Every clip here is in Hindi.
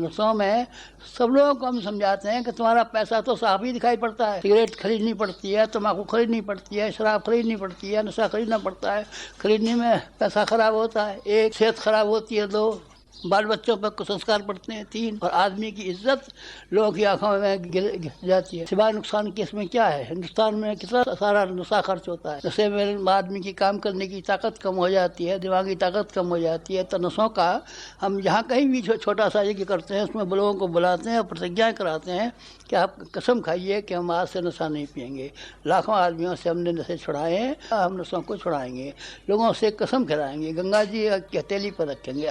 नशों में सब लोगों को हम समझाते हैं कि तुम्हारा पैसा तो साफ ही दिखाई पड़ता है। सिगरेट खरीदनी पड़ती है, तम्बाकू खरीदनी पड़ती है, शराब खरीदनी पड़ती है, नशा खरीदना पड़ता है। खरीदने में पैसा खराब होता है, एक सेहत खराब होती है, दो बाल बच्चों पर कुसंस्कार पड़ते हैं, तीन और आदमी की इज्जत लोगों की आंखों में गिर जाती है। सिवाय नुकसान के इसमें क्या है? हिंदुस्तान में कितना सारा नशा खर्च होता है। नशे में आदमी की काम करने की ताकत कम हो जाती है, दिमागी ताकत कम हो जाती है। तो नशों का हम जहाँ कहीं भी छोटा सा यज्ञ करते हैं, उसमें लोगों को बुलाते हैं और प्रतिज्ञा कराते हैं कि आप कसम खाइए कि हम आज से नशा नहीं पिएंगे। लाखों आदमियों से हमने नशे छुड़ाए हैं, हम नशों को छुड़ाएंगे। लोगों से कसम खिलाएंगे, गंगा जी की हथेली पर रखेंगे,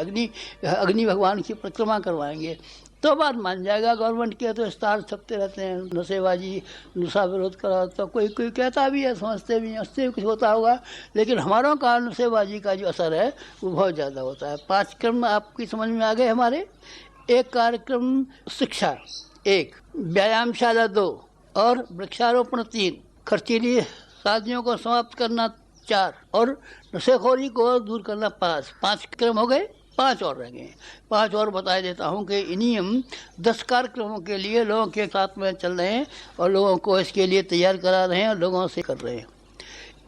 अग्नि भगवान की परिक्रमा करवाएंगे, तो बात मान जाएगा। गवर्नमेंट के तो स्टार छपते रहते हैं, नशेबाजी, नशा विरोध करा, तो कोई कहता भी है, समझते भी हैं, उससे भी कुछ होता होगा। लेकिन हमारों का नशेबाजी का जो असर है वो बहुत ज़्यादा होता है। 5 क्रम आपकी समझ में आ गए हमारे। एक कार्यक्रम शिक्षा 1, व्यायामशाला 2 और वृक्षारोपण 3, खर्चीली शादियों को समाप्त करना 4 और नशेखोरी को दूर करना 5। 5 क्रम हो गए, 5 और रह गए। 5 और बता देता हूँ कि इन्हीं हम 10 कार्यक्रमों के लिए लोगों के साथ में चल रहे हैं और लोगों को इसके लिए तैयार करा रहे हैं और लोगों से कर रहे हैं।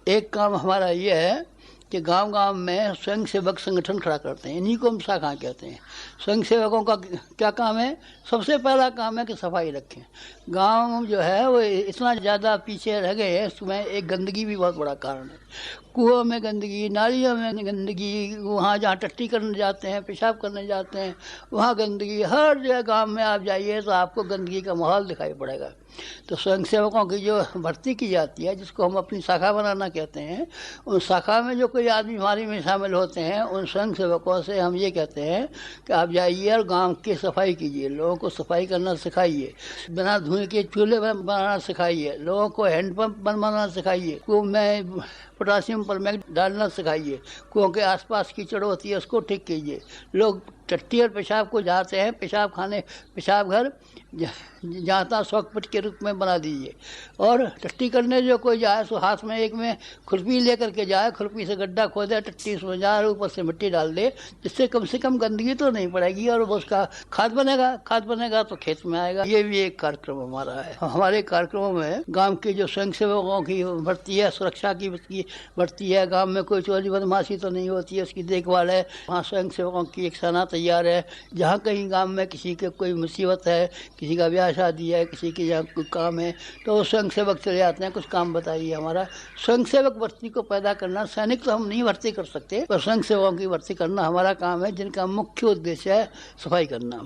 एक काम हमारा ये है कि गांव-गांव में स्वयं सेवक संगठन खड़ा करते हैं, इन्हीं को हम शाखा कहते हैं। स्वयं सेवकों का क्या काम है? सबसे पहला काम है कि सफाई रखें। गांव जो है वो इतना ज़्यादा पीछे रह गए हैं, उसमें एक गंदगी भी बहुत बड़ा कारण है। कुओं में गंदगी, नालियों में गंदगी, वहाँ जहाँ टट्टी करने जाते हैं, पेशाब करने जाते हैं, वहाँ गंदगी। हर जगह गांव में आप जाइए तो आपको गंदगी का माहौल दिखाई पड़ेगा। तो स्वयंसेवकों की जो भर्ती की जाती है, जिसको हम अपनी शाखा बनाना कहते हैं, उन शाखा में जो कोई आदमी हमारी में शामिल होते हैं, उन स्वयंसेवकों से हम ये कहते हैं कि आप जाइए और गांव की सफाई कीजिए, लोगों को सफाई करना सिखाइए, बिना धुएं के चूल्हे बनाना सिखाइए, लोगों को हैंडपम्प बनवाना सिखाइए, कुओं में पोटासियम परमैंगनेट डालना सिखाइए, कुओं के आसपास कीचड़ होती है उसको ठीक कीजिए। लोग टट्टी और पेशाब को जाते हैं, पेशाब खाने पेशाब घर जहाँ शौकपट के रूप में बना दीजिए। और टट्टी करने जो कोई जाए तो हाथ में एक में खुरपी लेकर के जाए, खुरपी से गड्ढा खोदे, टट्टी उसमें जाए, ऊपर से मिट्टी डाल दे, जिससे कम से कम गंदगी तो नहीं पड़ेगी और उसका खाद बनेगा तो खेत में आएगा। ये भी एक कार्यक्रम हमारा है। हमारे कार्यक्रमों में गाँव के जो स्वयंसेवकों की भर्ती है, सुरक्षा की भर्ती है, गाँव में कोई चोरी बदमाशी तो नहीं होती है, उसकी देखभाल है। वहाँ स्वयंसेवकों की एक सेना तैयार है। जहाँ कहीं गाँव में किसी के कोई मुसीबत है, किसी का ब्याह शादी है, किसी के यहाँ कोई काम है, तो वो स्वयंसेवक चले जाते हैं। कुछ काम बताइए हमारा। स्वयंसेवक भर्ती को पैदा करना, सैनिक तो हम नहीं भर्ती कर सकते, पर स्वयंसेवकों की भर्ती करना हमारा काम है, जिनका मुख्य उद्देश्य है सफाई करना।